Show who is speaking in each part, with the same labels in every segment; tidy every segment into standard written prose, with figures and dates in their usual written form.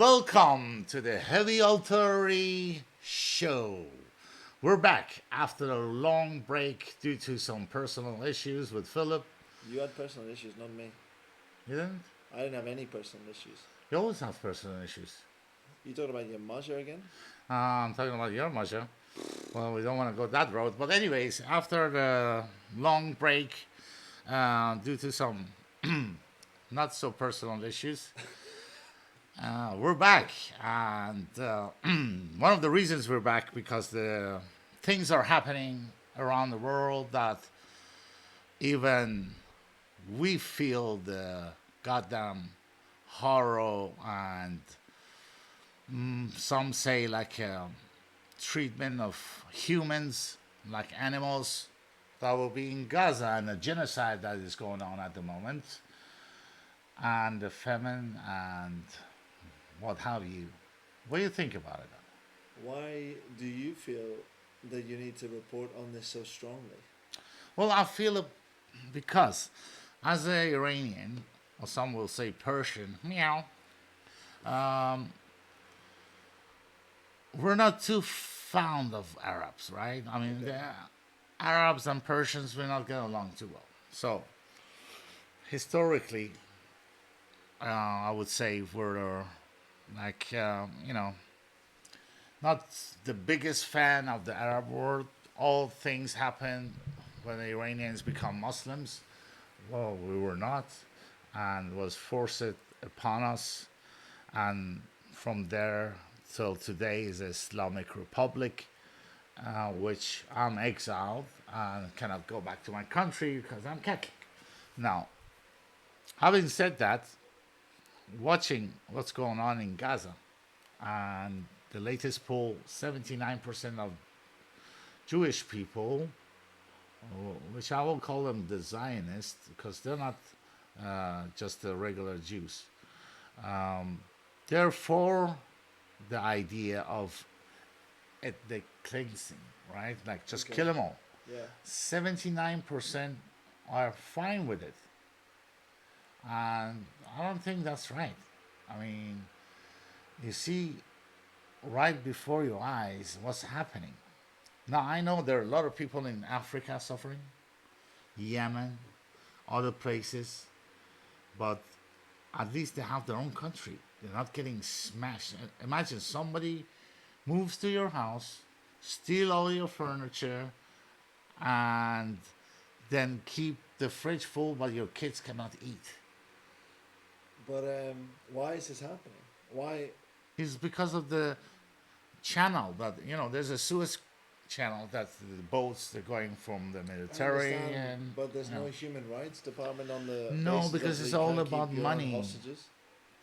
Speaker 1: Welcome to the Heavy Artillery Show. We're back after a long break due to some personal issues with Philip.
Speaker 2: You had personal issues, not me.
Speaker 1: You didn't?
Speaker 2: I didn't have any personal issues.
Speaker 1: You always have personal issues.
Speaker 2: You talking about your Masha again?
Speaker 1: I'm talking about your Masha. Well, we don't want to go that road. But, anyways, after the long break due to some not so personal issues, we're back. And one of the reasons we're back because the things are happening around the world that even we feel the goddamn horror and some say like treatment of humans like animals that will be in Gaza and the genocide that is going on at the moment and the famine and what have you. What do you think about it?
Speaker 2: Why do you feel that you need to report on this so strongly?
Speaker 1: Well, I feel it because as a Iranian, or some will say Persian, meow, we're not too fond of Arabs, right? I mean,
Speaker 2: Okay.
Speaker 1: the Arabs and Persians, we're not getting along too well. So, historically, I would say we're like, not the biggest fan of the Arab world. All things happen when the Iranians become Muslims. Well, we were not, and was forced upon us. And from there till today is the Islamic Republic, which I'm exiled and cannot go back to my country because I'm Catholic. Now, having said that, watching what's going on in Gaza, and the latest poll, 79% of Jewish people, which I will call them the Zionists, because they're not just the regular Jews. They're for the idea of ethnic cleansing, right? Like just
Speaker 2: Okay.
Speaker 1: kill them all.
Speaker 2: Yeah.
Speaker 1: 79% are fine with it. And I don't think that's right. I mean, you see right before your eyes what's happening. Now, I know there are a lot of people in Africa suffering, Yemen, other places, but at least they have their own country. They're not getting smashed. Imagine somebody moves to your house, steal all your furniture, and then keep the fridge full but your kids cannot eat.
Speaker 2: But why is this happening? Why?
Speaker 1: It's because of the channel that, there's a Suez channel that the boats they're going from the
Speaker 2: I understand,
Speaker 1: Mediterranean.
Speaker 2: but there's no human rights department on the
Speaker 1: No,
Speaker 2: basis
Speaker 1: because
Speaker 2: of
Speaker 1: it's
Speaker 2: you
Speaker 1: all
Speaker 2: can't keep
Speaker 1: about
Speaker 2: your own
Speaker 1: money.
Speaker 2: hostages.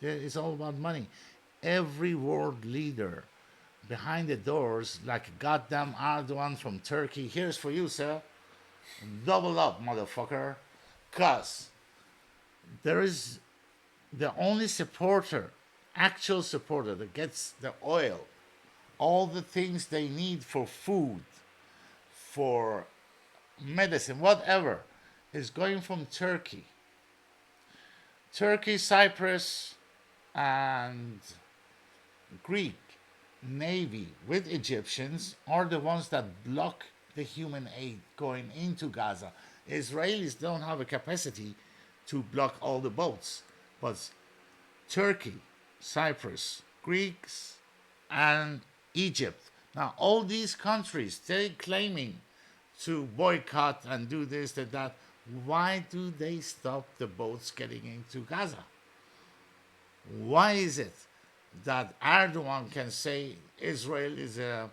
Speaker 1: Yeah, it's all about money. Every world leader behind the doors, like goddamn Erdogan from Turkey, here's for you, sir. Double up, motherfucker. Cause there is the only supporter, actual supporter that gets the oil, all the things they need for food, for medicine, whatever, is going from Turkey. Turkey, Cyprus, and Greek Navy with Egyptians are the ones that block the human aid going into Gaza. Israelis don't have a capacity to block all the boats, but Turkey, Cyprus, Greeks, and Egypt. Now, all these countries, they're claiming to boycott and do this and that. Why do they stop the boats getting into Gaza? Why is it that Erdogan can say Israel is a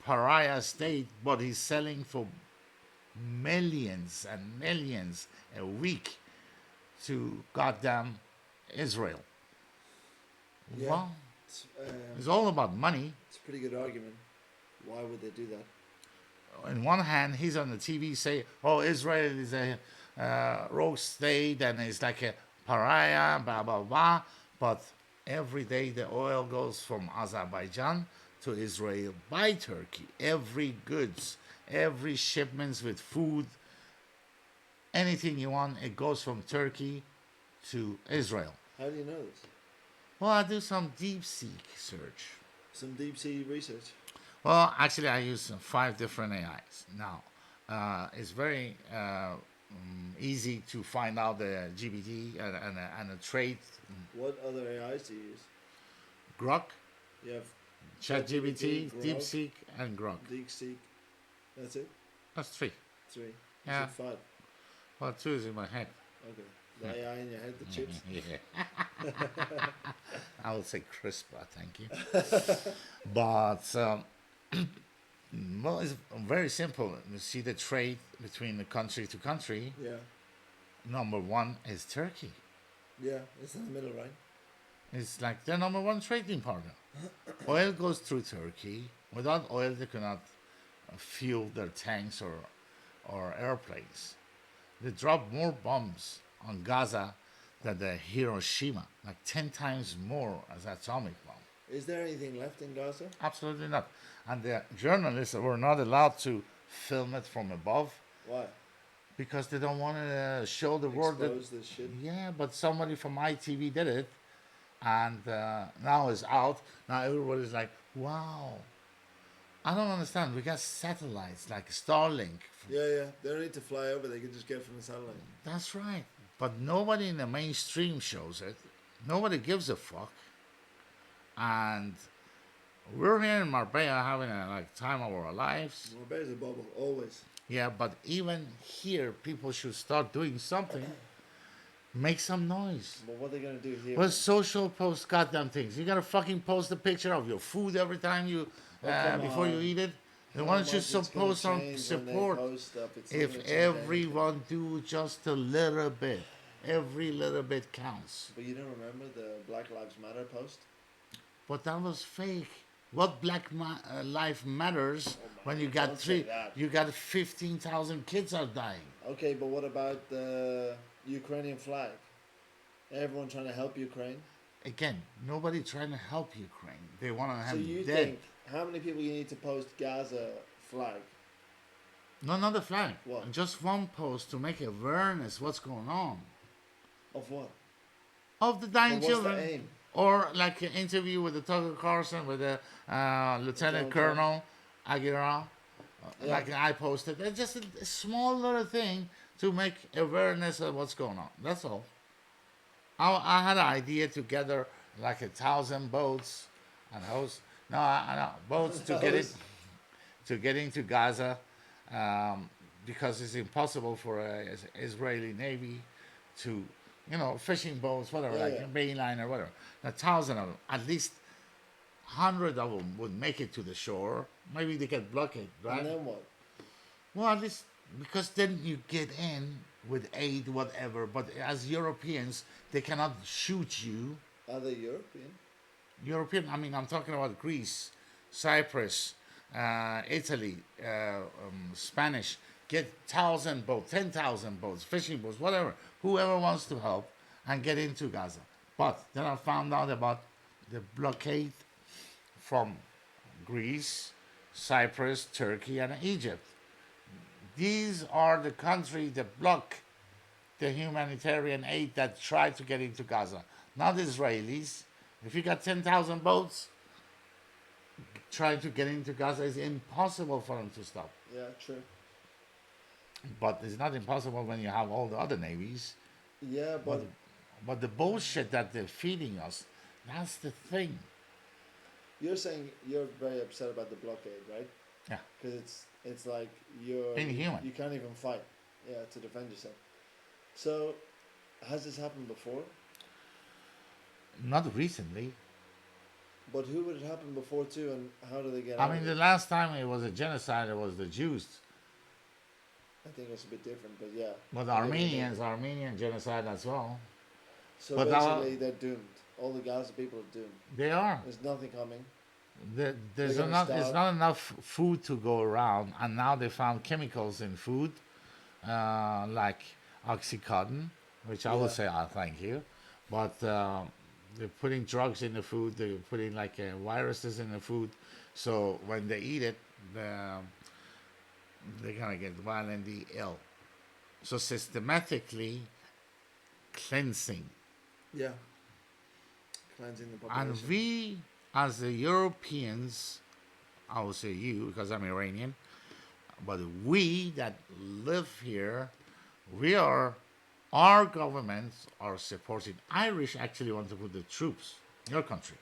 Speaker 1: pariah state, but he's selling for millions and millions a week to goddamn Israel?
Speaker 2: Yeah.
Speaker 1: Well,
Speaker 2: It's,
Speaker 1: it's all about money.
Speaker 2: it's a pretty good argument. Why would they do that?
Speaker 1: On one hand, he's on the TV say, "Oh, Israel is a rogue state and it's like a pariah, blah blah blah." But every day the oil goes from Azerbaijan to Israel by Turkey. Every goods, every shipments with food, anything you want, it goes from Turkey to Israel.
Speaker 2: How do you know this?
Speaker 1: Well, I do some deep seek search.
Speaker 2: Some deep sea research.
Speaker 1: Well, actually, I use five different AIs. Now, it's very easy to find out the GPT and a trait.
Speaker 2: What other AIs do you use?
Speaker 1: Grok,
Speaker 2: You have ChatGPT,
Speaker 1: ChatGPT,
Speaker 2: Grok,
Speaker 1: DeepSeek, and Grok.
Speaker 2: DeepSeek. That's it.
Speaker 1: That's three.
Speaker 2: Three. You
Speaker 1: Yeah.
Speaker 2: said five.
Speaker 1: Well, two is in my head.
Speaker 2: Okay. The AI in your head, the chips.
Speaker 1: Yeah. I would say CRISPR, thank you. But well, it's very simple. You see the trade between the country to country.
Speaker 2: Yeah.
Speaker 1: Number one is Turkey.
Speaker 2: Yeah. It's in the middle, right?
Speaker 1: It's like their number one trading partner. Oil goes through Turkey. Without oil, they cannot fuel their tanks or airplanes. They drop more bombs on Gaza than the Hiroshima, like 10 times more as atomic bomb.
Speaker 2: Is there anything left in Gaza?
Speaker 1: Absolutely not. And the journalists were not allowed to film it from above
Speaker 2: Why?
Speaker 1: because they don't want to show the world that.
Speaker 2: Expose this shit.
Speaker 1: Yeah, but somebody from ITV did it, and now it's out. Now everybody's like, wow. I don't understand. We got satellites like Starlink.
Speaker 2: Yeah, yeah. They don't need to fly over. They can just get from the satellite.
Speaker 1: That's right. But nobody in the mainstream shows it. Nobody gives a fuck. And we're here in Marbella having a like time of our lives.
Speaker 2: Morbea's a bubble, always.
Speaker 1: Yeah, but even here, people should start doing something. Make some noise.
Speaker 2: But what are they gonna do here?
Speaker 1: Well, social post goddamn things. You gotta fucking post a picture of your food every time you
Speaker 2: come
Speaker 1: before you
Speaker 2: on.
Speaker 1: eat it. Then
Speaker 2: How
Speaker 1: why don't you
Speaker 2: much it's gonna
Speaker 1: suppose some
Speaker 2: change when they
Speaker 1: support?
Speaker 2: post stuff? It's not
Speaker 1: If
Speaker 2: gonna change anything.
Speaker 1: everyone do just a little bit, every little bit counts.
Speaker 2: But you don't remember the Black Lives Matter post?
Speaker 1: But that was fake. What life matters when you got
Speaker 2: don't say that.
Speaker 1: you got 15,000 kids are dying.
Speaker 2: Okay, but what about the Ukrainian flag? Everyone trying to help Ukraine.
Speaker 1: Again, nobody trying to help Ukraine. They want to
Speaker 2: So
Speaker 1: have
Speaker 2: you
Speaker 1: dead.
Speaker 2: think how many people you need to post Gaza flag?
Speaker 1: No, not the flag.
Speaker 2: What?
Speaker 1: Just one post to make awareness what's going on
Speaker 2: Of what?
Speaker 1: of the dying
Speaker 2: But what's
Speaker 1: children.
Speaker 2: the aim?
Speaker 1: Or like an interview with the Tucker Carlson with the Lieutenant Colonel Aguirre,
Speaker 2: Yeah.
Speaker 1: like I posted. It's just a small little thing to make awareness of what's going on. That's all. I had an idea to gather like 1,000 boats and host. No, I know boats to get it to get into Gaza because it's impossible for a Israeli Navy to, fishing boats, whatever,
Speaker 2: Yeah,
Speaker 1: like
Speaker 2: yeah.
Speaker 1: a mainline or whatever. 1,000 of them, at least 100 of them would make it to the shore. Maybe they get blockaded, right?
Speaker 2: And then what?
Speaker 1: Well, at least because then you get in with aid, whatever. But as Europeans, they cannot shoot you.
Speaker 2: Are they European?
Speaker 1: European, I mean, I'm talking about Greece, Cyprus, Italy, Spanish. Get 1,000 boats, 10,000 boats, fishing boats, whatever. Whoever wants to help and get into Gaza. But then I found out about the blockade from Greece, Cyprus, Turkey, and Egypt. These are the countries that block the humanitarian aid that try to get into Gaza, not the Israelis. If you got 10,000 boats trying to get into Gaza, it's impossible for them to stop.
Speaker 2: Yeah, true.
Speaker 1: But it's not impossible when you have all the other navies.
Speaker 2: Yeah, but
Speaker 1: But the bullshit that they're feeding us, that's the thing.
Speaker 2: you're saying you're very upset about the blockade, right?
Speaker 1: Yeah.
Speaker 2: Because it's like you're
Speaker 1: Inhuman.
Speaker 2: You can't even fight, to defend yourself. So, has this happened before?
Speaker 1: Not recently.
Speaker 2: But who would it happen before too, and how do they get?
Speaker 1: I
Speaker 2: out
Speaker 1: mean,
Speaker 2: of
Speaker 1: the
Speaker 2: it?
Speaker 1: last time it was a genocide, it was the Jews.
Speaker 2: I think it's a bit different, but yeah.
Speaker 1: But the
Speaker 2: I get what you mean.
Speaker 1: Armenian genocide as well.
Speaker 2: So
Speaker 1: but
Speaker 2: basically, they're doomed. All the Gaza people are doomed.
Speaker 1: They are.
Speaker 2: There's nothing coming.
Speaker 1: There's
Speaker 2: They're gonna
Speaker 1: enough. There's
Speaker 2: starve.
Speaker 1: not enough food to go around, and now they found chemicals in food, like oxycodone, which I
Speaker 2: Yeah.
Speaker 1: would say, thank you, but they're putting drugs in the food. They're putting like viruses in the food, so when they eat it, they're gonna get violently ill. So systematically cleansing.
Speaker 2: Yeah. cleansing the
Speaker 1: And
Speaker 2: population.
Speaker 1: we, as the Europeans, I will say you because I'm Iranian, but we that live here, we are, our governments are supporting. Irish actually want to put the troops in your country.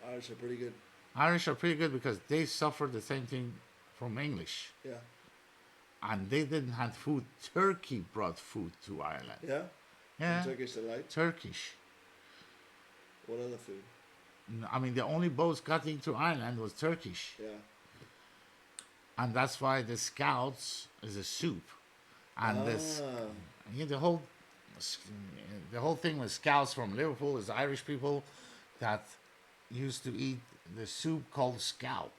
Speaker 2: Irish are pretty good.
Speaker 1: Irish are pretty good because they suffered the same thing from English.
Speaker 2: Yeah.
Speaker 1: And they didn't have food. Turkey brought food to Ireland.
Speaker 2: Yeah. Some
Speaker 1: Yeah,
Speaker 2: Turkish delight.
Speaker 1: Turkish.
Speaker 2: What other food?
Speaker 1: I mean, the only boats got into Ireland was Turkish.
Speaker 2: Yeah.
Speaker 1: And that's why the Scouts is a soup. And this,
Speaker 2: Ah.
Speaker 1: you know, the whole thing with Scouts from Liverpool is Irish people that used to eat the soup called Scout.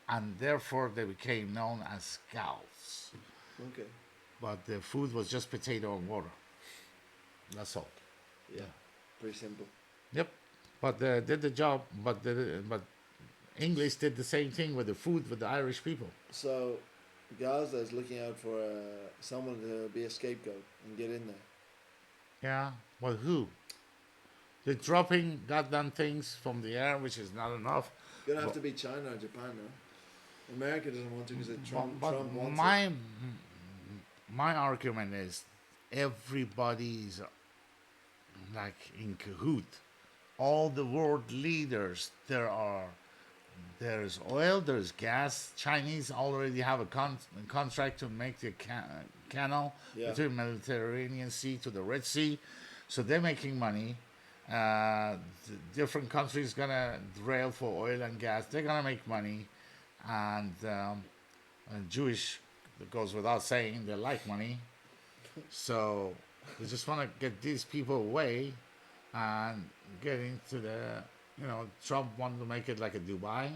Speaker 1: And therefore they became known as Scouts.
Speaker 2: Okay.
Speaker 1: But the food was just potato and water. That's all.
Speaker 2: Yeah. Pretty simple.
Speaker 1: Yep. But they did the job. But English did the same thing with the food with the Irish people.
Speaker 2: So, Gaza is looking out for someone to be a scapegoat and get in there.
Speaker 1: Yeah. But who? They're dropping goddamn things from the air, which is not enough.
Speaker 2: Gonna have
Speaker 1: But-
Speaker 2: to be China or Japan now. America doesn't want to because Trump,
Speaker 1: but
Speaker 2: Trump wants
Speaker 1: my
Speaker 2: it.
Speaker 1: my argument is everybody's like in cahoot. All the world leaders there's oil, there's gas. Chinese already have a contract to make the canal
Speaker 2: Yeah.
Speaker 1: between Mediterranean Sea to the Red Sea, so they're making money. Different countries gonna drill for oil and gas. They're gonna make money, and Jewish, it goes without saying, they like money. So they just want to get these people away and get into Trump wanted to make it like a Dubai.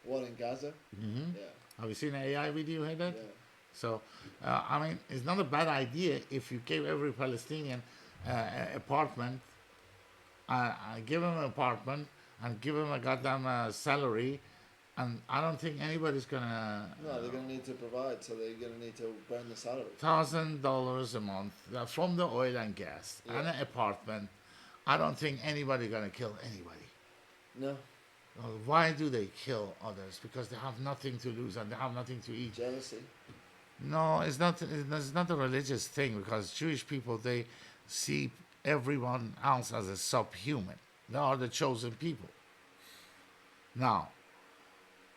Speaker 2: What, in Gaza?
Speaker 1: Hmm.
Speaker 2: Yeah.
Speaker 1: Have you seen an AI video, Haydar?
Speaker 2: Yeah.
Speaker 1: So, I mean, it's not a bad idea if you give every Palestinian apartment, give him an apartment and give him a goddamn salary, and I don't think anybody's gonna
Speaker 2: No, they're going to need to provide, so they're going to need to burn the salary.
Speaker 1: $1,000 a month from the oil and gas and
Speaker 2: Yeah.
Speaker 1: an apartment. I don't think anybody gonna kill anybody.
Speaker 2: No,
Speaker 1: Why do they kill others? Because they have nothing to lose and they have nothing to eat.
Speaker 2: jealousy.
Speaker 1: No, it's not. It's not a religious thing because Jewish people they see everyone else as a subhuman. They are the chosen people. Now,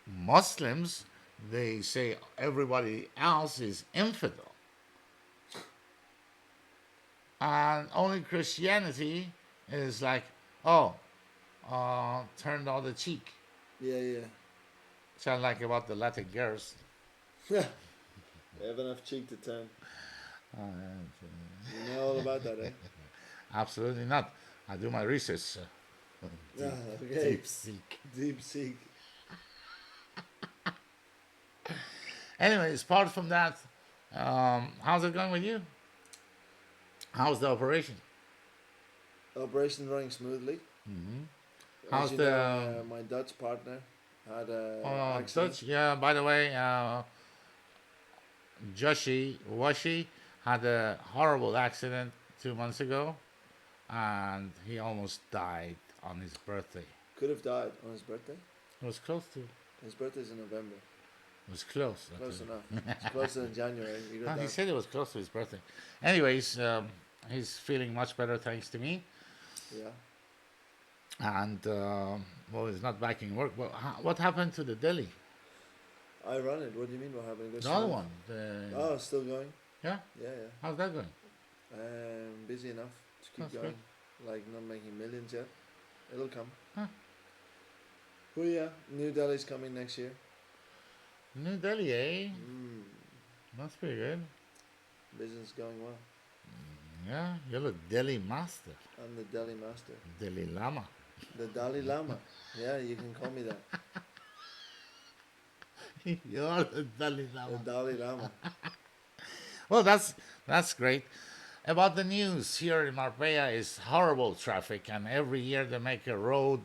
Speaker 1: Muslims they say everybody else is infidel, and only Christianity is like, oh, turn the other cheek.
Speaker 2: Yeah, yeah.
Speaker 1: Sound like about the Latin girls.
Speaker 2: They have enough cheek to turn. You know all about that, eh?
Speaker 1: Absolutely not. I do my research.
Speaker 2: Yeah, okay.
Speaker 1: Deep seek.
Speaker 2: Deep seek.
Speaker 1: Anyways, apart from that, how's it going with you? How's the operation?
Speaker 2: Operation running smoothly.
Speaker 1: Mm-hmm.
Speaker 2: As
Speaker 1: How's
Speaker 2: you
Speaker 1: the
Speaker 2: know, my Dutch partner had a accident.
Speaker 1: Dutch? Yeah. By the way, Washi had a horrible accident 2 months ago, and he almost died on his birthday.
Speaker 2: Could have died on his birthday.
Speaker 1: It was close to.
Speaker 2: His birthday's in November.
Speaker 1: It was close.
Speaker 2: Close enough. It's closer than January. You
Speaker 1: No,
Speaker 2: got
Speaker 1: he
Speaker 2: that.
Speaker 1: said it was close to his birthday. Anyways, he's feeling much better thanks to me.
Speaker 2: Yeah.
Speaker 1: And well, he's not back in work. Well, what happened to the deli?
Speaker 2: I run it. What do you mean? What happened? It goes
Speaker 1: The other
Speaker 2: smooth.
Speaker 1: one.
Speaker 2: Oh, still going?
Speaker 1: Yeah.
Speaker 2: Yeah, yeah.
Speaker 1: How's that going?
Speaker 2: Busy enough to keep
Speaker 1: That's
Speaker 2: going. Like not making millions yet. It'll come.
Speaker 1: Huh.
Speaker 2: Well, yeah. New Delhi's coming next year.
Speaker 1: New Delhi, eh?
Speaker 2: Mm,
Speaker 1: That's pretty good.
Speaker 2: business going well.
Speaker 1: Yeah, you're the Delhi master.
Speaker 2: I'm the Delhi master.
Speaker 1: Delhi Lama.
Speaker 2: The Dalai Lama. Yeah, you can call me that.
Speaker 1: You're the Delhi
Speaker 2: The
Speaker 1: Lama.
Speaker 2: Dalai Lama.
Speaker 1: Well, that's great. About the news here in Marbella is horrible traffic, and every year they make a road.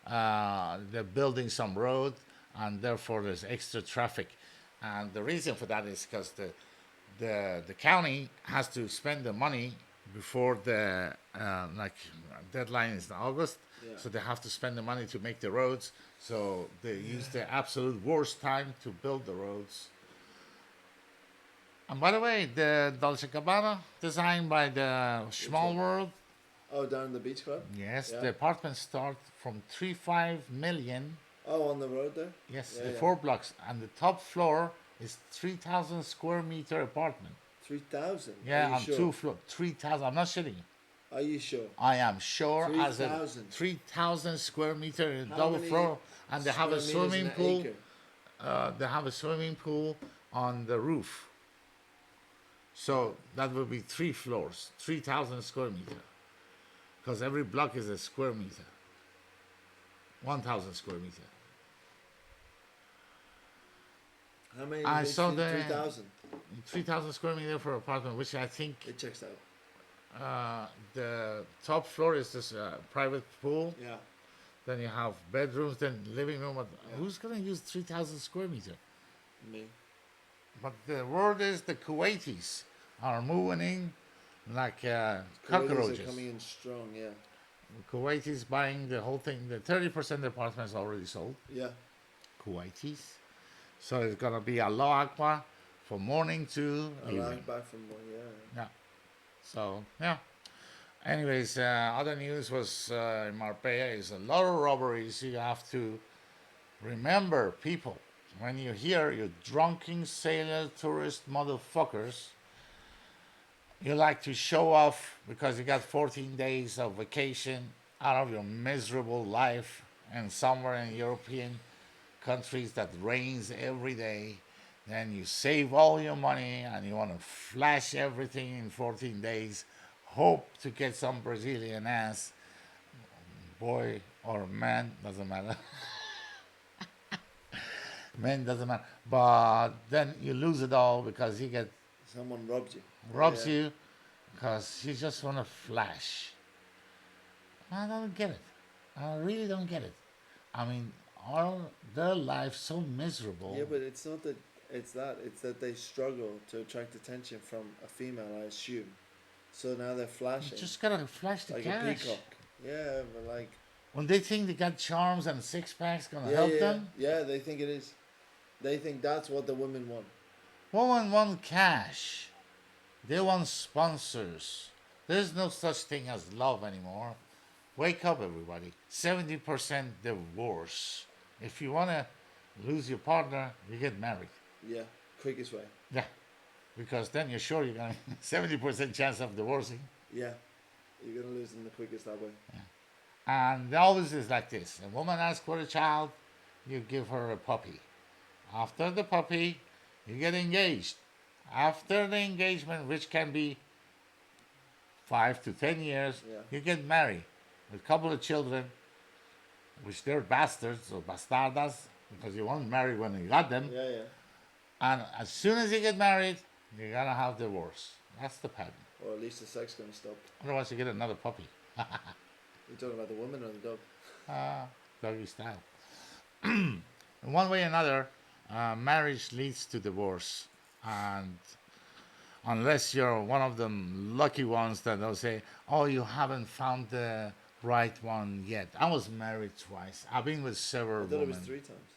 Speaker 1: They're building some road, and therefore there's extra traffic. And the reason for that is because the county has to spend the money before the like deadline is in August,
Speaker 2: Yeah.
Speaker 1: so they have to spend the money to make the roads. So they use the absolute worst time to build the roads. And by the way, the Dolce Gabbana, designed by the
Speaker 2: Which
Speaker 1: Small
Speaker 2: one?
Speaker 1: World,
Speaker 2: Oh, down in the beach club.
Speaker 1: yes,
Speaker 2: Yeah.
Speaker 1: the apartments start from 3.5 million.
Speaker 2: Oh, on the road there.
Speaker 1: Yes,
Speaker 2: Yeah,
Speaker 1: the
Speaker 2: yeah.
Speaker 1: 4 blocks, and the top floor is 3,000 square meter apartment.
Speaker 2: 3,000. Are
Speaker 1: Yeah,
Speaker 2: you
Speaker 1: on
Speaker 2: sure?
Speaker 1: 2 floor, 3,000. I'm not shitting you.
Speaker 2: Are you sure?
Speaker 1: I am sure
Speaker 2: Three
Speaker 1: as a
Speaker 2: thousand.
Speaker 1: 3,000 square meter in
Speaker 2: How
Speaker 1: double
Speaker 2: many
Speaker 1: floor, and they have a
Speaker 2: square meters in
Speaker 1: swimming
Speaker 2: an
Speaker 1: pool.
Speaker 2: acre?
Speaker 1: They have a swimming pool on the roof. So that will be 3 floors, 3,000 square meter, because every block is a square meter, 1,000 square meter.
Speaker 2: How many
Speaker 1: I
Speaker 2: did
Speaker 1: saw
Speaker 2: they?
Speaker 1: the
Speaker 2: 3,000.
Speaker 1: 3,000 square meter for apartment, which I think
Speaker 2: It checks out.
Speaker 1: the top floor is this private pool.
Speaker 2: Yeah.
Speaker 1: Then you have bedrooms, then living room.
Speaker 2: Yeah.
Speaker 1: Who's gonna use 3,000 square meter?
Speaker 2: Me.
Speaker 1: But the word is the Kuwaitis are moving in like
Speaker 2: Kuwaitis
Speaker 1: cockroaches.
Speaker 2: are coming in strong. Yeah.
Speaker 1: Kuwaitis buying the whole thing. The 30% apartments already sold.
Speaker 2: Yeah.
Speaker 1: Kuwaitis. So it's gonna be Allah Akbar from morning to
Speaker 2: I
Speaker 1: evening.
Speaker 2: like back from one. Yeah.
Speaker 1: Yeah. So yeah. Anyways, other news was in Marbella is a lot of robberies. You have to remember, people, when you hear you drunken sailor tourist motherfuckers, you like to show off because you got 14 days of vacation out of your miserable life and somewhere in European countries that rains every day. Then you save all your money and you want to flash everything in 14 days, hope to get some Brazilian ass, boy or man, doesn't matter. Men doesn't matter. But then you lose it all because he get
Speaker 2: Someone robbed you.
Speaker 1: robs
Speaker 2: Yeah.
Speaker 1: you because you just want to flash. I don't get it. I really don't get it. I mean, are their lives so miserable?
Speaker 2: Yeah, but it's not that. It's that. It's that they struggle to attract attention from a female, I assume. So now they're
Speaker 1: You
Speaker 2: flashing
Speaker 1: just gotta flash the
Speaker 2: like a
Speaker 1: cash.
Speaker 2: peacock. Yeah, but like.
Speaker 1: When they think they got charms and six packs gonna
Speaker 2: Yeah,
Speaker 1: help
Speaker 2: yeah,
Speaker 1: them,
Speaker 2: yeah. They think it is. They think that's what the women want.
Speaker 1: women want cash. They want sponsors. There's no such thing as love anymore. Wake up, everybody. 70% divorce. If you wanna lose your partner, you get married.
Speaker 2: Yeah, quickest way.
Speaker 1: Yeah, because then you're sure you're gonna 70% chance of divorcing.
Speaker 2: Yeah, you're gonna lose them the quickest that way.
Speaker 1: And always is like this: a woman asks for a child, you give her a puppy. After the puppy, you get engaged. After the engagement, which can be 5 to 10 years,
Speaker 2: Yeah.
Speaker 1: you get married with a couple of children, which they're bastards or bastardas because you weren't married when you got them.
Speaker 2: Yeah, yeah.
Speaker 1: And as soon as you get married, you're gonna have divorce. That's the pattern.
Speaker 2: Or at least the sex gonna stop.
Speaker 1: Otherwise, you get another puppy,
Speaker 2: You're talking about the woman or the dog?
Speaker 1: doggy style. In one way or another, marriage leads to divorce, and unless you're one of them lucky ones that they'll say, "Oh, you haven't found the right one yet." I was married twice. I've been with several
Speaker 2: I thought it was
Speaker 1: women.
Speaker 2: 3 times.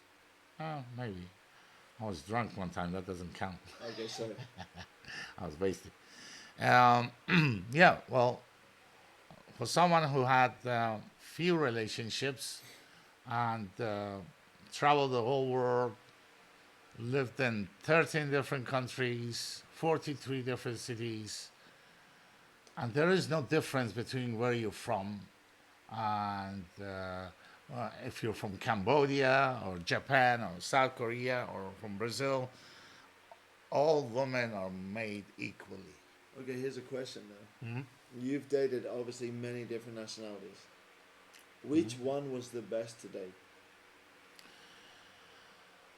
Speaker 1: Oh, maybe. I was drunk one time. That doesn't count.
Speaker 2: Okay, sorry.
Speaker 1: I was wasted. Yeah, well, for someone who had few relationships and traveled the whole world, lived in 13 different countries, 43 different cities, and there is no difference between where you're from and if you're from Cambodia or Japan or South Korea or from Brazil, all women are made equally.
Speaker 2: Okay, here's a question now.
Speaker 1: Mhm.
Speaker 2: You've dated obviously many different nationalities. Which one was the best to date?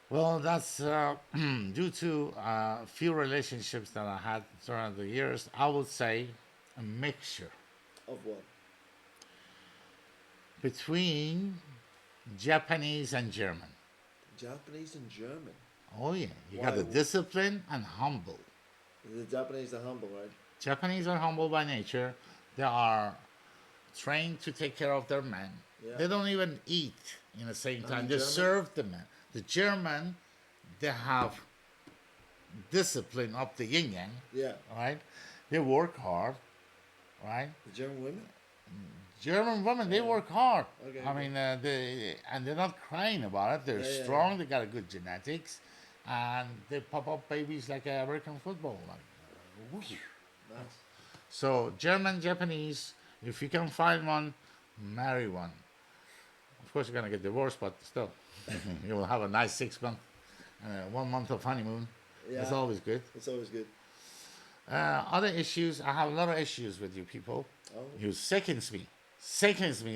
Speaker 1: Well, that's due to few relationships that I had throughout the years. I would say a mixture
Speaker 2: Of what?
Speaker 1: between Japanese and German.
Speaker 2: Japanese and German.
Speaker 1: Oh yeah, you
Speaker 2: Why?
Speaker 1: got the discipline and humble.
Speaker 2: The Japanese are humble, right?
Speaker 1: Japanese are humble by nature. They are trained to take care of their men.
Speaker 2: Yeah.
Speaker 1: They don't even eat in the same
Speaker 2: And
Speaker 1: time.
Speaker 2: the
Speaker 1: They
Speaker 2: German?
Speaker 1: serve the men. The German, they have discipline of the yin yang,
Speaker 2: Yeah.
Speaker 1: right? They work hard, right?
Speaker 2: The German women?
Speaker 1: German women, they
Speaker 2: Yeah.
Speaker 1: work hard.
Speaker 2: Okay,
Speaker 1: I
Speaker 2: okay.
Speaker 1: mean, and they're not crying about it. They're
Speaker 2: Yeah, yeah,
Speaker 1: strong. They got a good genetics, and they pop up babies like American football. Like, whoosh.
Speaker 2: yeah. Nice.
Speaker 1: So German, Japanese, if you can find one, marry one. Of course, you're gonna get divorced, but still, you will have a nice 6 month, 1 month of honeymoon. That's
Speaker 2: Yeah.
Speaker 1: always good.
Speaker 2: It's always good.
Speaker 1: Other issues, I have a lot of issues with you people.
Speaker 2: Oh,
Speaker 1: You sickens me,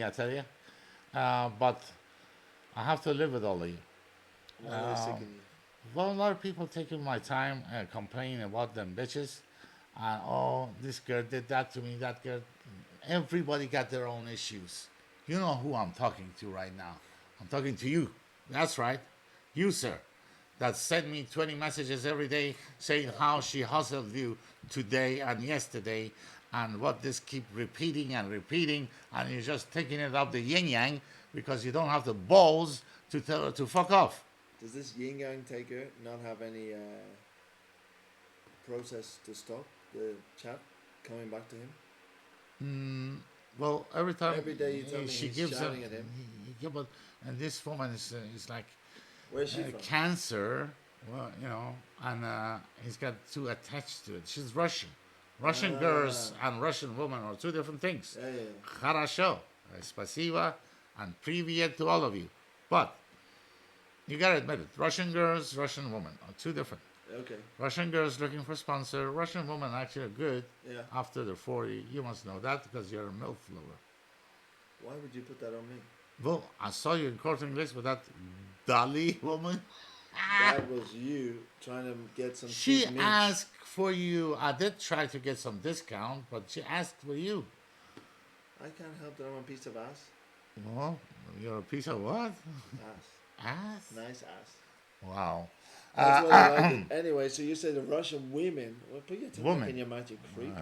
Speaker 1: I tell you. But I have to live with all of you.
Speaker 2: why are they sick of you?
Speaker 1: Well, a lot of people taking my time complaining about them bitches, and oh, this girl did that to me, that girl. Everybody got their own issues. You know who I'm talking to right now. I'm talking to you. That's right, you sir, that sent me 20 messages every day saying how she hustled you today and yesterday, and what this keep repeating and repeating, and you're just taking it up the yin yang because you don't have the balls to tell her to fuck off.
Speaker 2: Does this yin yang taker not have any process to stop the chat coming back to him?
Speaker 1: Well, every time
Speaker 2: Every day you tell me
Speaker 1: she
Speaker 2: he's
Speaker 1: gives him,
Speaker 2: shouting at him.
Speaker 1: yeah, but and this woman is like
Speaker 2: Where's she from?
Speaker 1: cancer, well, you know, and he's got too attached to it. She's Russian. Russian girls and Russian women are two different things.
Speaker 2: Yeah, yeah.
Speaker 1: Хорошо, спасибо, and привет to all of you. But you gotta admit it, Russian girls, Russian women are two different.
Speaker 2: Okay.
Speaker 1: Russian girls looking for sponsor. Russian women actually are good
Speaker 2: Yeah.
Speaker 1: after they're 40. You must know that because you're a MILF lover.
Speaker 2: Why would you put that on me?
Speaker 1: Well, I saw you in courting list with that Dali woman.
Speaker 2: That was you trying to get some
Speaker 1: She
Speaker 2: cheap meat.
Speaker 1: asked for you. I did try to get some discount, but she asked for you.
Speaker 2: I can't help that I'm a piece of ass.
Speaker 1: Well, you're a piece of what?
Speaker 2: Ass.
Speaker 1: Ass?
Speaker 2: Nice ass.
Speaker 1: Wow.
Speaker 2: That's why I like it. Anyway, so you say the Russian women. Well, put your tongue
Speaker 1: Woman.
Speaker 2: back in your magic freak.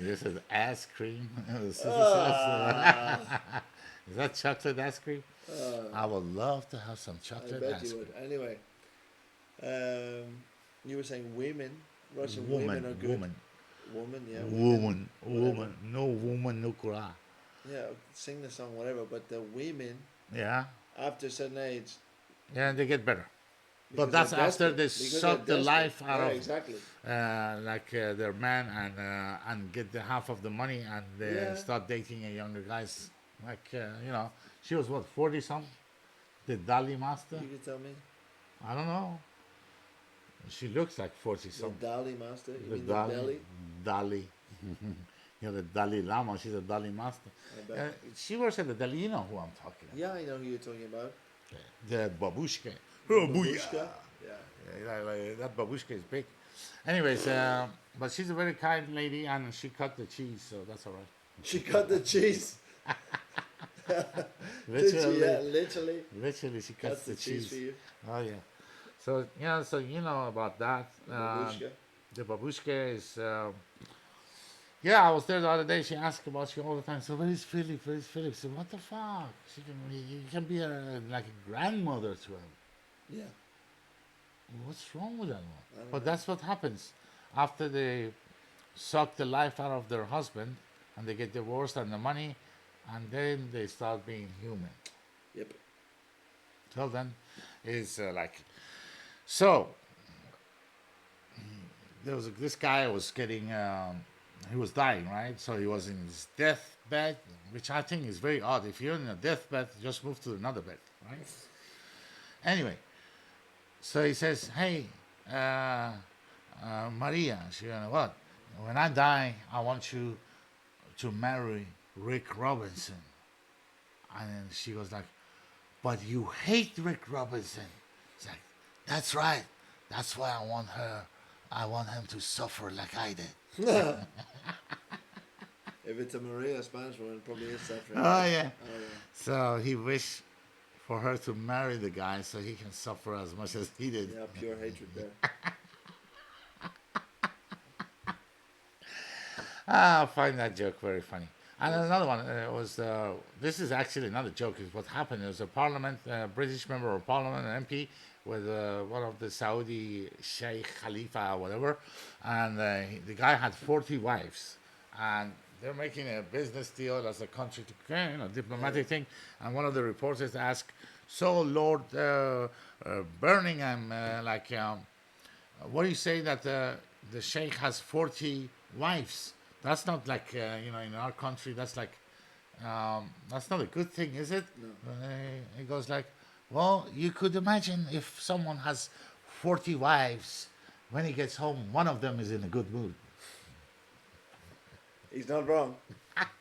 Speaker 1: This is ass cream.
Speaker 2: Ah,
Speaker 1: Is that chocolate ice cream? I would love to have some
Speaker 2: I
Speaker 1: chocolate
Speaker 2: bet
Speaker 1: ice
Speaker 2: you
Speaker 1: cream.
Speaker 2: would. Anyway, you were saying women. Russian
Speaker 1: Woman,
Speaker 2: women are good.
Speaker 1: woman,
Speaker 2: Woman, yeah.
Speaker 1: woman,
Speaker 2: whatever.
Speaker 1: woman. No woman, no cry.
Speaker 2: Yeah, sing the song, whatever. But the women,
Speaker 1: Yeah,
Speaker 2: after a certain age,
Speaker 1: yeah, they get better.
Speaker 2: because
Speaker 1: But that's
Speaker 2: they're
Speaker 1: after
Speaker 2: desperate,
Speaker 1: they
Speaker 2: because
Speaker 1: suck
Speaker 2: they're
Speaker 1: the
Speaker 2: desperate.
Speaker 1: life out
Speaker 2: Yeah,
Speaker 1: of
Speaker 2: exactly.
Speaker 1: their man and get the half of the money and they
Speaker 2: Yeah.
Speaker 1: start dating a younger guys. Like you know, she was what 40 something. The Dali master.
Speaker 2: You can tell me.
Speaker 1: I don't know. She looks like 40
Speaker 2: The
Speaker 1: something.
Speaker 2: Dali master. You
Speaker 1: The
Speaker 2: mean the belly?
Speaker 1: Dali. Yeah, the Dali Lama. She's a Dali master.
Speaker 2: I bet.
Speaker 1: She works at the Dali. You know who I'm talking about.
Speaker 2: Yeah, I know who you're talking about.
Speaker 1: The babushka.
Speaker 2: Babushka. Yeah.
Speaker 1: Yeah, that babushka is big. Anyways, but she's a very kind lady and she cut the cheese, so that's all right.
Speaker 2: She cut the cheese. Did she?
Speaker 1: Literally,
Speaker 2: Yeah, literally.
Speaker 1: literally, she cuts
Speaker 2: That's the
Speaker 1: the
Speaker 2: cheese for
Speaker 1: cheese.
Speaker 2: you.
Speaker 1: Oh yeah. So yeah, so you know about that.
Speaker 2: Babushka.
Speaker 1: The babushka is. Yeah, I was there the other day. She asked about you all the time. So where is Philip? Where is Philip? So what the fuck? She can, you can be like a grandmother to him.
Speaker 2: Yeah.
Speaker 1: What's wrong with that one?
Speaker 2: I don't
Speaker 1: But
Speaker 2: know.
Speaker 1: that's what happens after they suck the life out of their husband and they get divorced and the money, and then they start being human.
Speaker 2: Yep.
Speaker 1: Till then, is like so. There was this guy was getting he was dying, right? So he was in his deathbed, which I think is very odd. If you're in a deathbed, just move to another bed, right? Anyway, so he says, "Hey, Maria," she went, "What? When I die, I want you to marry Rick Robinson." And then she goes like, "But you hate Rick Robinson." It's like, "That's right. That's why I want her. I want him to suffer like I did."
Speaker 2: If it's a Maria Spanish woman, it probably is suffering.
Speaker 1: Oh yeah.
Speaker 2: Oh, yeah.
Speaker 1: So he wished for her to marry the guy so he can suffer as much as he did.
Speaker 2: Yeah, pure hatred there.
Speaker 1: I find that joke very funny. And
Speaker 2: Yes.
Speaker 1: another one was this is actually another joke. Is what happened. There was a parliament, British member of parliament, an MP, with one of the Saudi Sheikh Khalifa or whatever, and the guy had 40 wives, and they're making a business deal as a country to,
Speaker 2: Yeah.
Speaker 1: diplomatic thing. And one of the reporters asked, "So, Lord Birmingham, what do you say that the sheikh has 40 wives? That's not like, in our country, that's not a good thing, is it?"
Speaker 2: No.
Speaker 1: He goes like, well, you could imagine if someone has 40 wives, when he gets home, one of them is in a good mood.
Speaker 2: He's not wrong.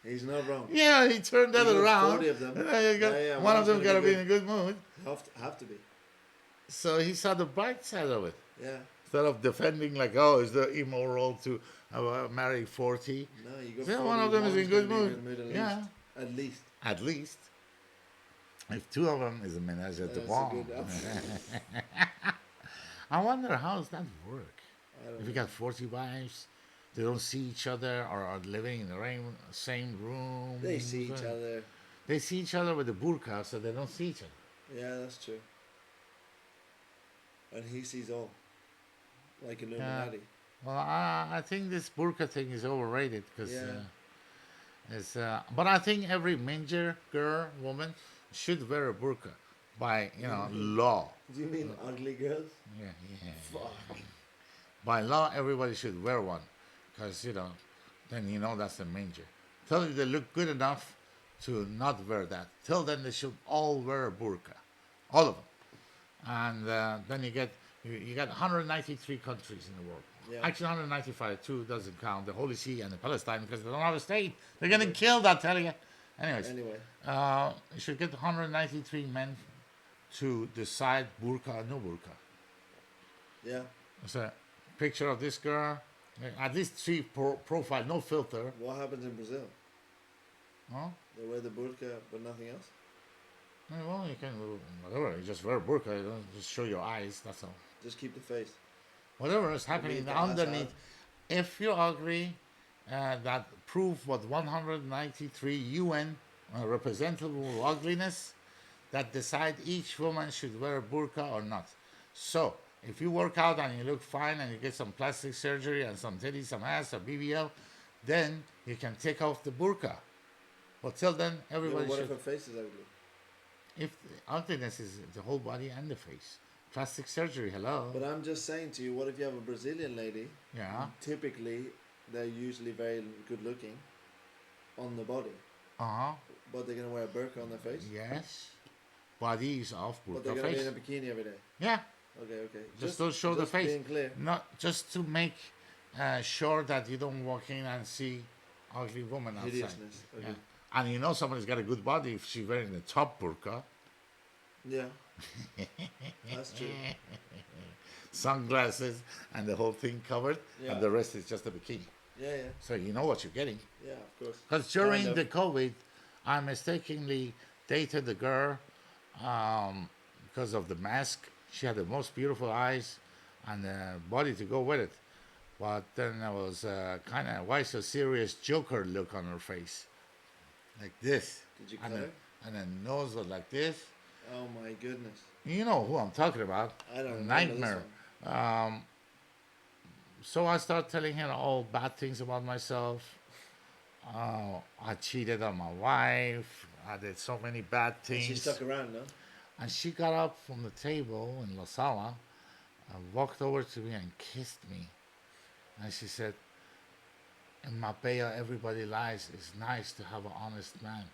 Speaker 2: He's not wrong.
Speaker 1: Yeah, he turned
Speaker 2: You
Speaker 1: that
Speaker 2: got
Speaker 1: around.
Speaker 2: 40 of them.
Speaker 1: You
Speaker 2: Yeah, yeah,
Speaker 1: one of
Speaker 2: one's
Speaker 1: them
Speaker 2: going to
Speaker 1: got
Speaker 2: be
Speaker 1: to be
Speaker 2: good.
Speaker 1: in a good mood.
Speaker 2: Have to be.
Speaker 1: So he saw the bright side of it.
Speaker 2: Yeah.
Speaker 1: Instead of defending, like, oh, is it immoral to marry 40?
Speaker 2: No, you got
Speaker 1: So
Speaker 2: 40.
Speaker 1: one of them is
Speaker 2: One's
Speaker 1: in
Speaker 2: going
Speaker 1: good
Speaker 2: to be in a
Speaker 1: mood.
Speaker 2: good mood at least.
Speaker 1: Yeah,
Speaker 2: At least.
Speaker 1: at least. If two of them is a menage a
Speaker 2: That's a
Speaker 1: trois.
Speaker 2: good.
Speaker 1: I wonder how does that work?
Speaker 2: I
Speaker 1: If
Speaker 2: don't
Speaker 1: you
Speaker 2: know.
Speaker 1: got 40 wives, they don't see each other or are living in the same room.
Speaker 2: They see each other.
Speaker 1: They see each other with the burqa, so they don't see each other.
Speaker 2: Yeah, that's true. And he sees all. Like
Speaker 1: Yeah.
Speaker 2: Illuminati.
Speaker 1: Well, I think this burqa thing is overrated because
Speaker 2: Yeah.
Speaker 1: it's. But I think every Minjar girl, woman, should wear a burqa by law.
Speaker 2: Do you mean ugly girls?
Speaker 1: Yeah, yeah.
Speaker 2: Fuck.
Speaker 1: By law, everybody should wear one, because then that's the manger. Till they look good enough to not wear that. Till then, they should all wear a burqa, all of them. And then you got 193 countries in the world.
Speaker 2: Yeah.
Speaker 1: Actually, 195. Two doesn't count the Holy See and the Palestine because they don't have a state. They're getting killed. I tell you. Anyways,
Speaker 2: Anyway.
Speaker 1: you should get 193 men to decide burqa or no burqa.
Speaker 2: Yeah.
Speaker 1: It's a picture of this girl, at least three profile, no filter.
Speaker 2: What happens in Brazil?
Speaker 1: Huh?
Speaker 2: They wear the burqa but nothing else?
Speaker 1: Well, you can whatever. You just wear a burqa. You don't just show your eyes. That's all.
Speaker 2: Just keep the face.
Speaker 1: Whatever is happening
Speaker 2: the
Speaker 1: underneath. If you agree that prove what 193 UN representative of ugliness that decide each woman should wear a burqa or not. So if you work out and you look fine and you get some plastic surgery and some titties, some ass, or BBL, then you can take off the burqa. But till then,
Speaker 2: Yeah,
Speaker 1: everybody
Speaker 2: but what if
Speaker 1: should.
Speaker 2: her face is ugly?
Speaker 1: If ugliness is the whole body and the face, plastic surgery. Hello.
Speaker 2: But I'm just saying to you, what if you have a Brazilian lady?
Speaker 1: Yeah.
Speaker 2: Typically, they're usually very good looking on the body.
Speaker 1: Uh huh.
Speaker 2: But they're going to wear a burqa on their face?
Speaker 1: Yes. Body is off,
Speaker 2: But they're
Speaker 1: burqa
Speaker 2: going to be
Speaker 1: face.
Speaker 2: in a bikini every day?
Speaker 1: Yeah.
Speaker 2: Okay.
Speaker 1: Just don't show the
Speaker 2: just
Speaker 1: face.
Speaker 2: being clear.
Speaker 1: Not just to make sure that you don't walk in and see ugly woman outside.
Speaker 2: Hideousness. Okay.
Speaker 1: Yeah. And somebody's got a good body if she's wearing the top burqa,
Speaker 2: Yeah. That's true.
Speaker 1: sunglasses, and the whole thing covered,
Speaker 2: Yeah.
Speaker 1: and the rest is just a bikini.
Speaker 2: Yeah.
Speaker 1: So you know what you're getting.
Speaker 2: Yeah, of course.
Speaker 1: Because during
Speaker 2: Kind of.
Speaker 1: the COVID, I mistakenly dated the girl because of the mask. She had the most beautiful eyes and the body to go with it. But then there was kind of why so serious Joker look on her face. Like this.
Speaker 2: Did you
Speaker 1: And
Speaker 2: cut
Speaker 1: the,
Speaker 2: her?
Speaker 1: and the nose was like this.
Speaker 2: Oh my goodness.
Speaker 1: You know who I'm talking about.
Speaker 2: I don't remember
Speaker 1: Nightmare.
Speaker 2: this one.
Speaker 1: So I start telling her all bad things about myself. I cheated on my wife. I did so many bad
Speaker 2: And
Speaker 1: things.
Speaker 2: she stuck around, no?
Speaker 1: And she got up from the table in La Sala and walked over to me and kissed me. And she said, in Mapea, everybody lies. It's nice to have an honest man.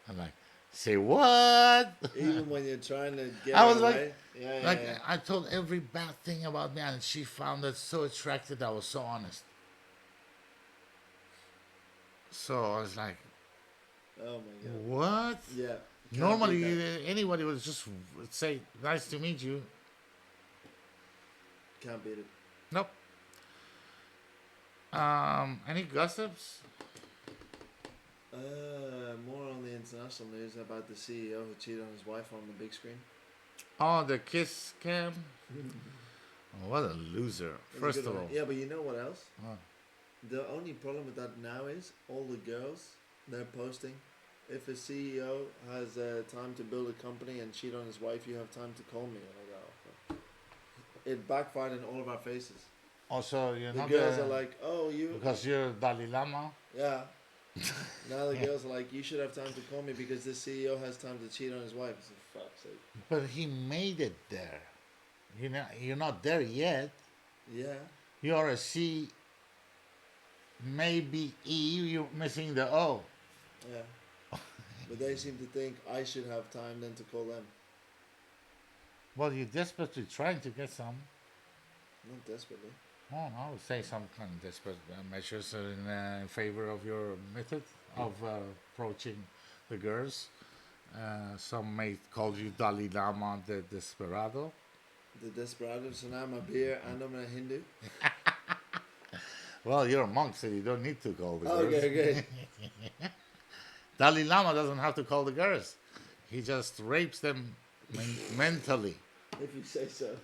Speaker 1: I'm like, say what?
Speaker 2: Even when you're trying to get
Speaker 1: I was
Speaker 2: away.
Speaker 1: like-
Speaker 2: yeah.
Speaker 1: Like, I told every bad thing about me, and she found it so attractive that I was so honest. So I was like,
Speaker 2: Oh my god.
Speaker 1: what?
Speaker 2: Yeah. Can't beat
Speaker 1: Normally,
Speaker 2: that.
Speaker 1: anybody would just say, nice to meet you.
Speaker 2: Can't beat it.
Speaker 1: Nope. Any gossips?
Speaker 2: More on the international news about the CEO who cheated on his wife on the big screen.
Speaker 1: Oh, the kiss cam. Oh, what a loser!
Speaker 2: It was a
Speaker 1: First
Speaker 2: good
Speaker 1: of
Speaker 2: one.
Speaker 1: all,
Speaker 2: Yeah, but you know what else?
Speaker 1: What?
Speaker 2: The only problem with that now is all the girls they're posting. If a CEO has time to build a company and cheat on his wife, you have time to call me. And I go, "Oh, fuck." It backfired in all of our faces.
Speaker 1: Also, you're
Speaker 2: The
Speaker 1: not
Speaker 2: girls are
Speaker 1: the
Speaker 2: like, "Oh, you,
Speaker 1: because you're Dalai Lama.
Speaker 2: yeah." Now the
Speaker 1: Yeah.
Speaker 2: girls are like, "You should have time to call me because this CEO has time to cheat on his wife." I said, "Fuck's sake."
Speaker 1: But he made it there. You're not there yet.
Speaker 2: Yeah,
Speaker 1: You're a C, maybe E. You're missing the O.
Speaker 2: yeah. But they seem to think I should have time then to call them.
Speaker 1: Well, you're desperately trying to get some.
Speaker 2: Not desperately.
Speaker 1: Well, I would say some kind of desperate measures in favor of your method of approaching the girls. Some may call you Dalai Lama the Desperado.
Speaker 2: The desperado. So now I'm a beer and I'm a Hindu.
Speaker 1: Well, you're a monk, so you don't need to call the girls.
Speaker 2: Okay, okay.
Speaker 1: Dalai Lama doesn't have to call the girls. He just rapes them mentally.
Speaker 2: If you say so.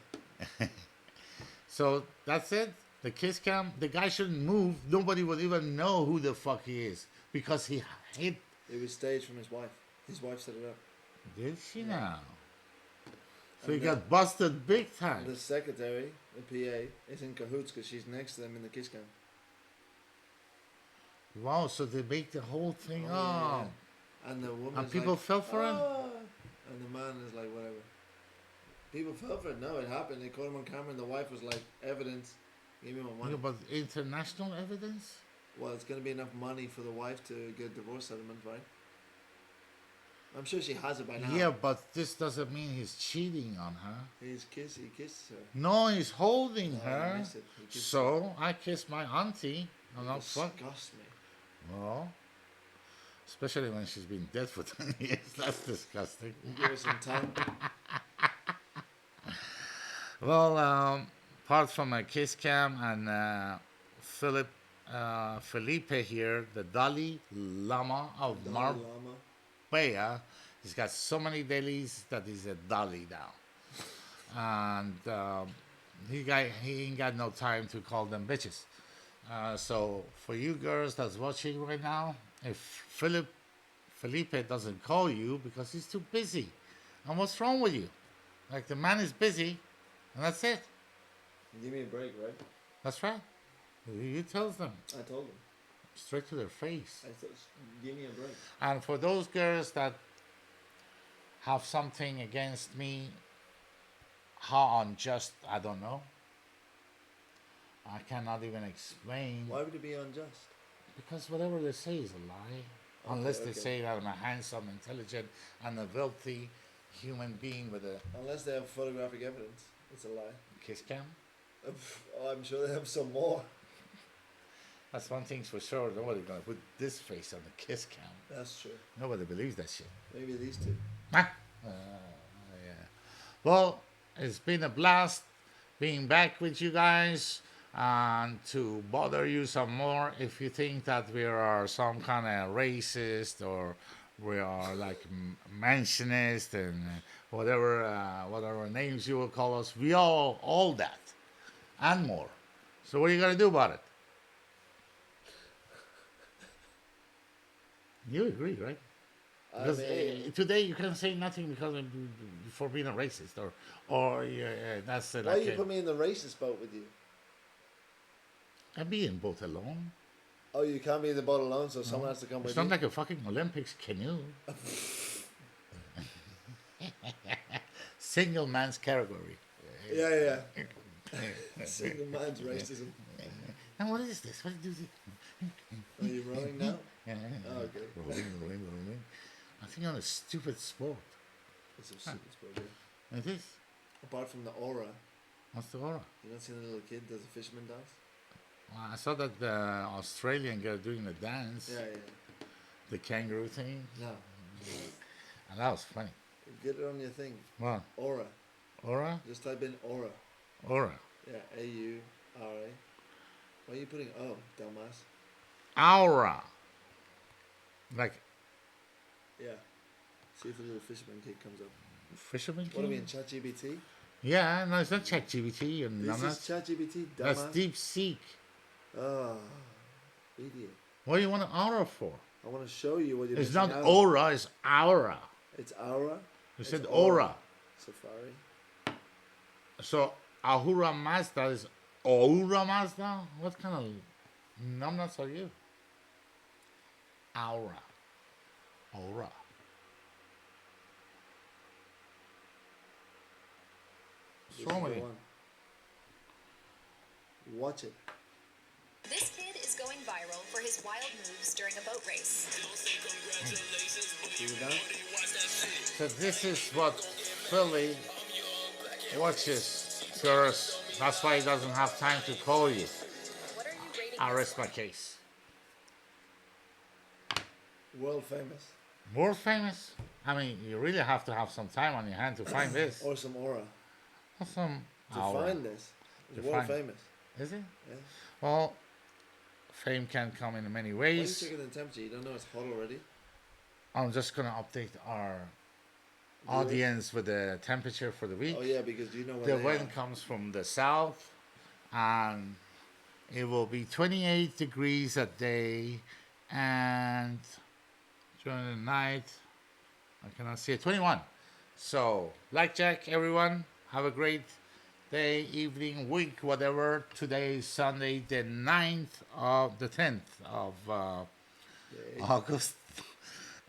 Speaker 1: So that's it. The kiss cam. The guy shouldn't move. Nobody will even know who the fuck he is because he hit.
Speaker 2: It was staged from his wife. His wife set it up.
Speaker 1: Did she now? So
Speaker 2: And
Speaker 1: he got busted big time.
Speaker 2: the secretary, the PA, is in cahoots because she's next to them in the kiss cam.
Speaker 1: Wow. So they make the whole thing
Speaker 2: Oh,
Speaker 1: up.
Speaker 2: yeah. And the woman
Speaker 1: And
Speaker 2: is
Speaker 1: people
Speaker 2: like,
Speaker 1: fell for it.
Speaker 2: "Ah." And the man is like, whatever. People fell for it. No, it happened. They caught him on camera, and the wife was like, evidence. Give me my money.
Speaker 1: Yeah, but international evidence?
Speaker 2: Well, it's going to be enough money for the wife to get divorce settlement, right? I'm sure she has it by now.
Speaker 1: Yeah, but this doesn't mean he's cheating on her.
Speaker 2: He kisses her.
Speaker 1: No, he's holding
Speaker 2: Oh, I
Speaker 1: her.
Speaker 2: missed it. He kissed
Speaker 1: So I kiss my auntie. I'm
Speaker 2: her.
Speaker 1: not fuck.
Speaker 2: Disgust me.
Speaker 1: Well, especially when she's been dead for 10 years. That's disgusting.
Speaker 2: You give her some time.
Speaker 1: Well, apart from a kiss cam and Felipe here, the Dalai Lama of
Speaker 2: Dalai Lama.
Speaker 1: Marbella, he's got so many dailies that he's a Dalai now. And he ain't got no time to call them bitches. So for you girls that's watching right now, if Felipe doesn't call you because he's too busy, and what's wrong with you? Like the man is busy, and that's it.
Speaker 2: Give me a break, right?
Speaker 1: That's right. You tell them
Speaker 2: I told him.
Speaker 1: straight to their face.
Speaker 2: I said, give me a break.
Speaker 1: And for those girls that have something against me, how unjust, I don't know. I cannot even explain.
Speaker 2: Why would it be unjust?
Speaker 1: Because whatever they say is a lie. Unless they
Speaker 2: okay.
Speaker 1: say that I'm a handsome, intelligent, and a wealthy human being with a
Speaker 2: Unless they have photographic evidence. It's a lie.
Speaker 1: kiss cam.
Speaker 2: Oh, I'm sure they have some more.
Speaker 1: That's one thing's for sure. Nobody's gonna put this face on the kiss cam.
Speaker 2: That's true.
Speaker 1: Nobody believes that shit.
Speaker 2: Maybe these two.
Speaker 1: Ah. Yeah. Well, it's been a blast being back with you guys and to bother you some more if you think that we are some kind of racist or we are like mansionist and whatever names you will call us. We are all that and more. So what are you gonna do about it? You agree, right? Because today you can say nothing because for being a racist or that's
Speaker 2: why
Speaker 1: like
Speaker 2: you put me in the racist boat with you?
Speaker 1: I'm being both alone.
Speaker 2: Oh, you can't be in the boat alone, so someone has to come
Speaker 1: It's
Speaker 2: with
Speaker 1: not
Speaker 2: you.
Speaker 1: like a fucking Olympics canoe. Single man's category.
Speaker 2: Yeah. Single man's racism.
Speaker 1: And what is this? What do you do?
Speaker 2: Are you rowing now?
Speaker 1: Yeah.
Speaker 2: Oh, okay.
Speaker 1: Rolling. I think on a stupid sport.
Speaker 2: It's a stupid sport, yeah.
Speaker 1: It is.
Speaker 2: Apart from the aura,
Speaker 1: What's the aura?
Speaker 2: you not seen a little kid does a fisherman dance?
Speaker 1: Well, I saw that the Australian girl doing the dance,
Speaker 2: Yeah.
Speaker 1: the kangaroo thing,
Speaker 2: No.
Speaker 1: and that was funny.
Speaker 2: Get it on your thing.
Speaker 1: What?
Speaker 2: Aura.
Speaker 1: Aura?
Speaker 2: Just type in aura.
Speaker 1: Aura.
Speaker 2: Yeah, A-U-R-A. Why are you putting O, dumbass?
Speaker 1: Aura. Like
Speaker 2: Yeah. See if the little fisherman kid comes up.
Speaker 1: fisherman
Speaker 2: What are we
Speaker 1: king?
Speaker 2: in ChatGPT?
Speaker 1: Yeah, no, it's not ChatGPT. And
Speaker 2: This
Speaker 1: I'm
Speaker 2: is ChatGPT,
Speaker 1: That's
Speaker 2: dumbass.
Speaker 1: Deep Seek.
Speaker 2: Oh, Idiot.
Speaker 1: What do you want an aura for?
Speaker 2: I want to show you what you're
Speaker 1: It's
Speaker 2: missing
Speaker 1: not
Speaker 2: out.
Speaker 1: aura, it's aura.
Speaker 2: It's aura.
Speaker 1: You
Speaker 2: It's
Speaker 1: said aura.
Speaker 2: Safari.
Speaker 1: So Ahura Mazda is Aura Mazda? What kind of numbnuts are you? Aura. Aura.
Speaker 2: This
Speaker 1: So
Speaker 2: is the
Speaker 1: many.
Speaker 2: one. Watch it.
Speaker 3: This kid is going viral for his wild moves during a boat race.
Speaker 2: See the done?
Speaker 1: So this is what Philly watches tourists. That's why he doesn't have time to call you.
Speaker 3: What are you rating
Speaker 1: I
Speaker 3: this
Speaker 1: rest my
Speaker 3: one?
Speaker 1: case.
Speaker 2: World famous.
Speaker 1: World famous? I mean, you really have to have some time on your hand to find this.
Speaker 2: Or some aura.
Speaker 1: Some
Speaker 2: To
Speaker 1: aura.
Speaker 2: find this. It's
Speaker 1: To
Speaker 2: world
Speaker 1: find-
Speaker 2: famous.
Speaker 1: Is it?
Speaker 2: Yeah.
Speaker 1: Well, fame can come in many
Speaker 2: Why are you
Speaker 1: ways.
Speaker 2: checking the temperature? You don't know it's hot already?
Speaker 1: I'm just gonna update our audience with the temperature for the week.
Speaker 2: Oh yeah, because you know where
Speaker 1: The
Speaker 2: they
Speaker 1: wind
Speaker 2: are.
Speaker 1: comes from the south, and it will be 28 degrees a day, and during the night, I cannot see it, 21. So, blackjack, everyone, have a great day, evening, week, whatever. Today is Sunday, the 10th of
Speaker 2: Yeah.
Speaker 1: August,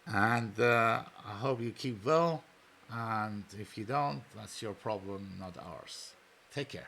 Speaker 1: and I hope you keep well. And if you don't, that's your problem, not ours. Take care.